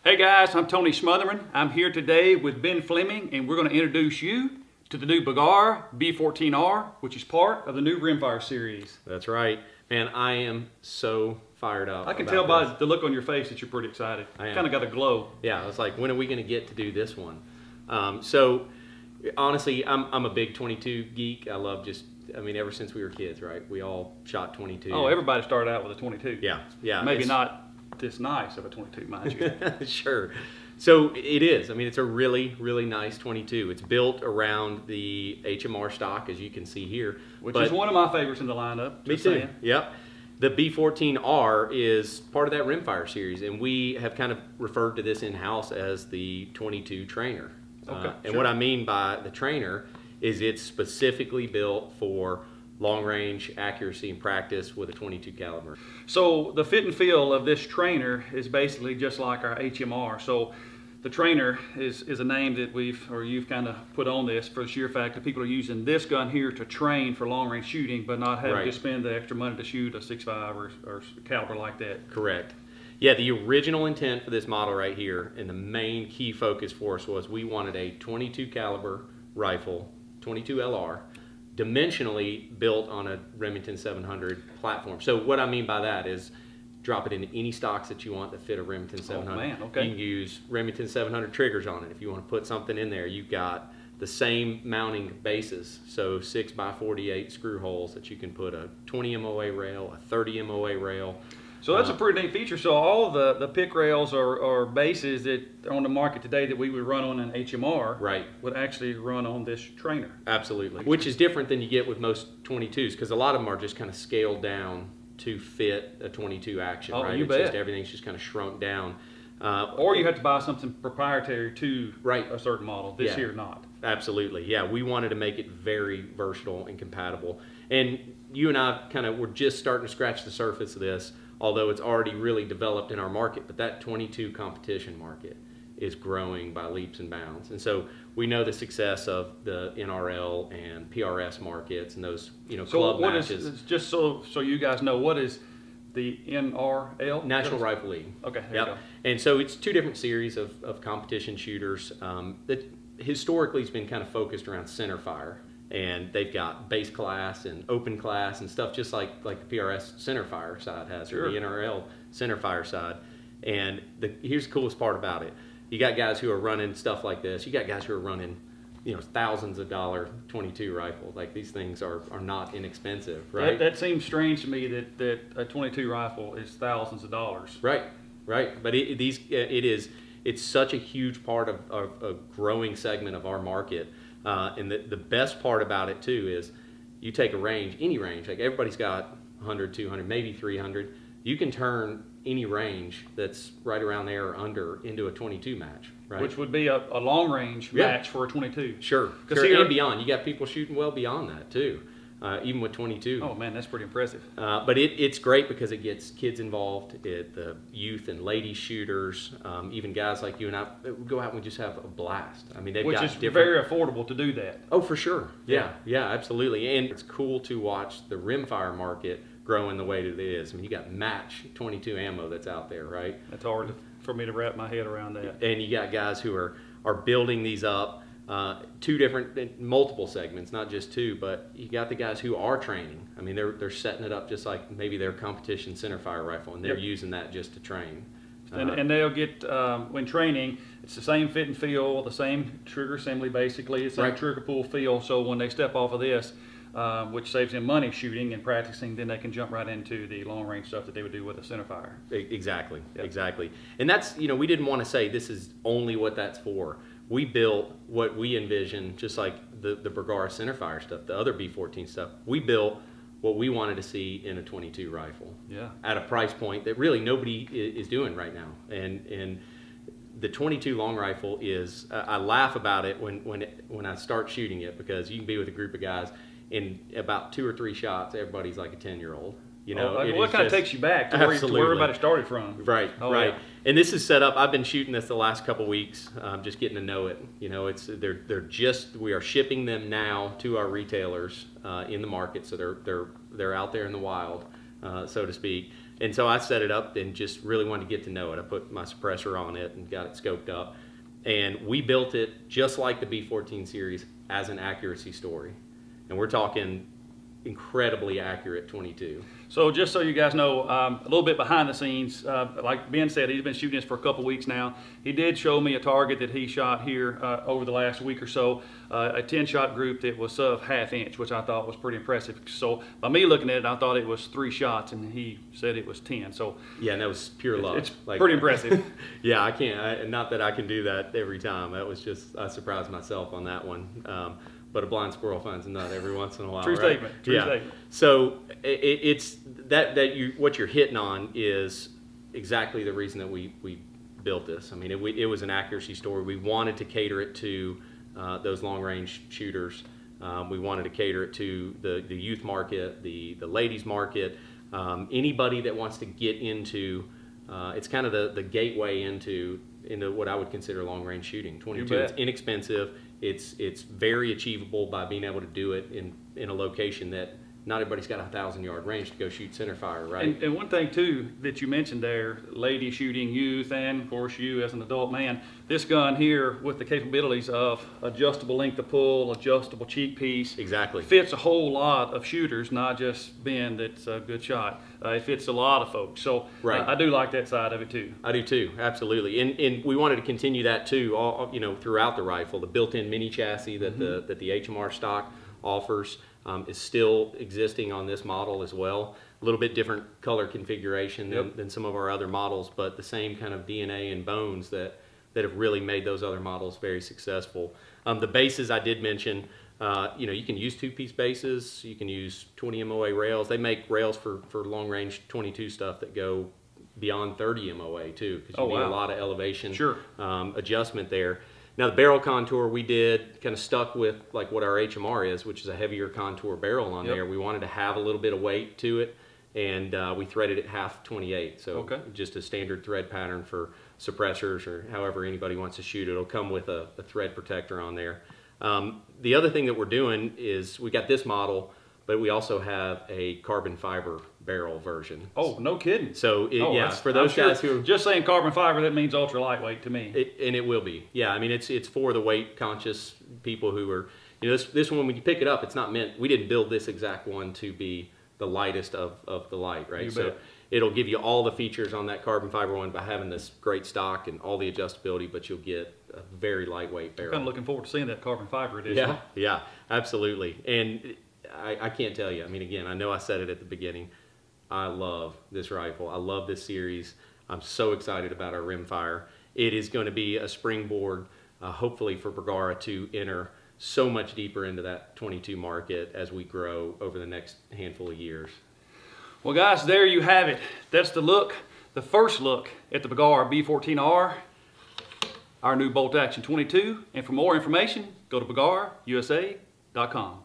Hey guys, I'm Tony Smotherman. I'm here today with Ben Fleming, and we're going to introduce you to the new Bergara B-14R, which is part of the new rimfire series. That's right. Man, I am so fired up. I can tell by the look on your face that you're pretty excited. I am. Kind of got a glow. Yeah, I was like, when are we going to get to do this one? So, honestly, I'm a big 22 geek. I love ever since we were kids, right? We all shot 22. Oh, everybody started out with a 22. Yeah. Maybe not this nice of a 22, mind you. Sure. So it is. I mean, it's a really, really nice 22. It's built around the HMR stock, as you can see here. Which is one of my favorites in the lineup. Me too. Saying. Yep. The B-14R is part of that rimfire series, and we have kind of referred to this in-house as the 22 trainer. Okay, and what I mean by the trainer is it's specifically built for long-range accuracy and practice with a 22 caliber. So the fit and feel of this trainer is basically just like our HMR. So the trainer is a name that you've kind of put on this for the sheer fact that people are using this gun here to train for long-range shooting, but not having to spend the extra money to shoot a 6.5 or caliber like that. Correct. Yeah, the original intent for this model right here, and the main key focus for us was we wanted a 22 caliber rifle, 22 LR, dimensionally built on a Remington 700 platform. So what I mean by that is drop it into any stocks that you want that fit a Remington 700. Oh, man, okay. You can use Remington 700 triggers on it. If you want to put something in there, you've got the same mounting bases. So 6x48 screw holes that you can put a 20 MOA rail, a 30 MOA rail. So that's a pretty neat feature. So all the pick rails or bases that are on the market today that we would run on an HMR would actually run on this trainer. Absolutely. Which is different than you get with most 22s, because a lot of them are just kind of scaled down to fit a 22 action, right? You bet. Just, everything's just kind of shrunk down. Or you have to buy something proprietary to a certain model. This here not. Absolutely. Yeah, we wanted to make it very versatile and compatible. And you and I were just starting to scratch the surface of this, although it's already really developed in our market. But that 22 competition market is growing by leaps and bounds. And so we know the success of the NRL and PRS markets and those club matches. Just so you guys know, what is the NRL? National Rifle League. Okay, there you go. And so it's two different series of competition shooters that historically has been kind of focused around center fire. And they've got base class and open class and stuff just like the PRS center fire side has, or the NRL center fire side. And here's the coolest part about it. You got guys who are running stuff like this. You got guys who are running thousands of dollar 22 rifles. Like, these things are not inexpensive, right? That seems strange to me that a 22 rifle is thousands of dollars. Right. But it's such a huge part of a growing segment of our market. And the best part about it too is you take a range, any range, like everybody's got 100, 200, maybe 300. You can turn any range that's right around there or under into a 22 match, right? Which would be a long range match for a 22. Sure. And beyond. You got people shooting well beyond that too, even with 22. Oh man, that's pretty impressive. But it's great because it gets kids involved, the youth and lady shooters, even guys like you and I go out and we just have a blast. I mean, Which is very affordable to do that. Oh, for sure. Yeah, absolutely. And it's cool to watch the rimfire market growing the way that it is. I mean, you got match 22 ammo that's out there, right? That's hard for me to wrap my head around that. And you got guys who are building these up. Two different, multiple segments, not just two, but you got the guys who are training. I mean, they're setting it up just like maybe their competition centerfire rifle, and they're using that just to train. And they'll get, when training, it's the same fit and feel, the same trigger assembly basically, it's the same trigger pull feel, so when they step off of this, which saves them money shooting and practicing, then they can jump right into the long range stuff that they would do with a centerfire. Exactly. And that's, we didn't want to say this is only what that's for. We built what we envisioned, just like the Bergara centerfire stuff, the other B-14 stuff. We built what we wanted to see in a 22 rifle at a price point that really nobody is doing right now. And the 22 long rifle is, I laugh about it when I start shooting it, because you can be with a group of guys, in about 2 or 3 shots, everybody's like a 10-year-old. Well, it kind of takes you back to where everybody started from. Right. Yeah. And this is set up. I've been shooting this the last couple weeks, just getting to know it. We are shipping them now to our retailers in the market, so they're out there in the wild. so to speak. And so I set it up and just really wanted to get to know it. I put my suppressor on it and got it scoped up. And we built it just like the B-14 series as an accuracy story. And we're talking incredibly accurate 22. So just so you guys know, a little bit behind the scenes, like Ben said, he's been shooting this for a couple weeks now. He did show me a target that he shot here over the last week or so, a 10-shot group that was sub ½ inch, which I thought was pretty impressive. So by me looking at it, I thought it was 3 shots, and he said it was 10. So yeah, and that was pure luck. It's like, pretty impressive. Yeah, I can't. Not that I can do that every time. That was just, I surprised myself on that one. But a blind squirrel finds a nut every once in a while. True right? statement. True statement. So it's what you're hitting on is exactly the reason that we built this. I mean, it was an accuracy story. We wanted to cater it to those long range shooters. We wanted to cater it to the youth market, the ladies market, anybody that wants to get into. It's kind of the gateway into what I would consider long range shooting. 22. It's inexpensive. It's very achievable by being able to do it in a location that not everybody's got a 1,000-yard range to go shoot center fire, right? And one thing too that you mentioned there, lady shooting, youth, and of course you as an adult man, this gun here with the capabilities of adjustable length of pull, adjustable cheek piece, exactly, fits a whole lot of shooters, not just Ben that's a good shot. It fits a lot of folks. So right. I do like that side of it too. I do too, absolutely. And we wanted to continue that too, throughout the rifle. The built-in mini chassis that the HMR stock offers is still existing on this model as well. A little bit different color configuration than some of our other models, but the same kind of DNA and bones that have really made those other models very successful. The bases I did mention, you can use 2-piece bases, you can use 20 MOA rails. They make rails for long range 22 stuff that go beyond 30 MOA too, because you need a lot of elevation adjustment there. Now the barrel contour we did kind of stuck with like what our HMR is, which is a heavier contour barrel on there. We wanted to have a little bit of weight to it, and we threaded it .528, so just a standard thread pattern for suppressors or however anybody wants to shoot it. It'll come with a thread protector on there. The other thing that we're doing is we got this model, but we also have a carbon fiber barrel version. Oh, no kidding. So for those guys who are just saying carbon fiber, that means ultra lightweight to me. And it will be. Yeah, I mean it's for the weight conscious people who are, this one when you pick it up, it's not meant, we didn't build this exact one to be the lightest of the light, right? So it'll give you all the features on that carbon fiber one by having this great stock and all the adjustability, but you'll get a very lightweight barrel. I'm kind of looking forward to seeing that carbon fiber edition. Yeah, absolutely. And I can't tell you, I mean, again, I know I said it at the beginning, I love this rifle. I love this series. I'm so excited about our rimfire. It is going to be a springboard, hopefully for Bergara to enter so much deeper into that 22 market as we grow over the next handful of years. Well guys, there you have it. That's the first look at the Bergara B-14R, our new bolt action 22. And for more information, go to bergarausa.com.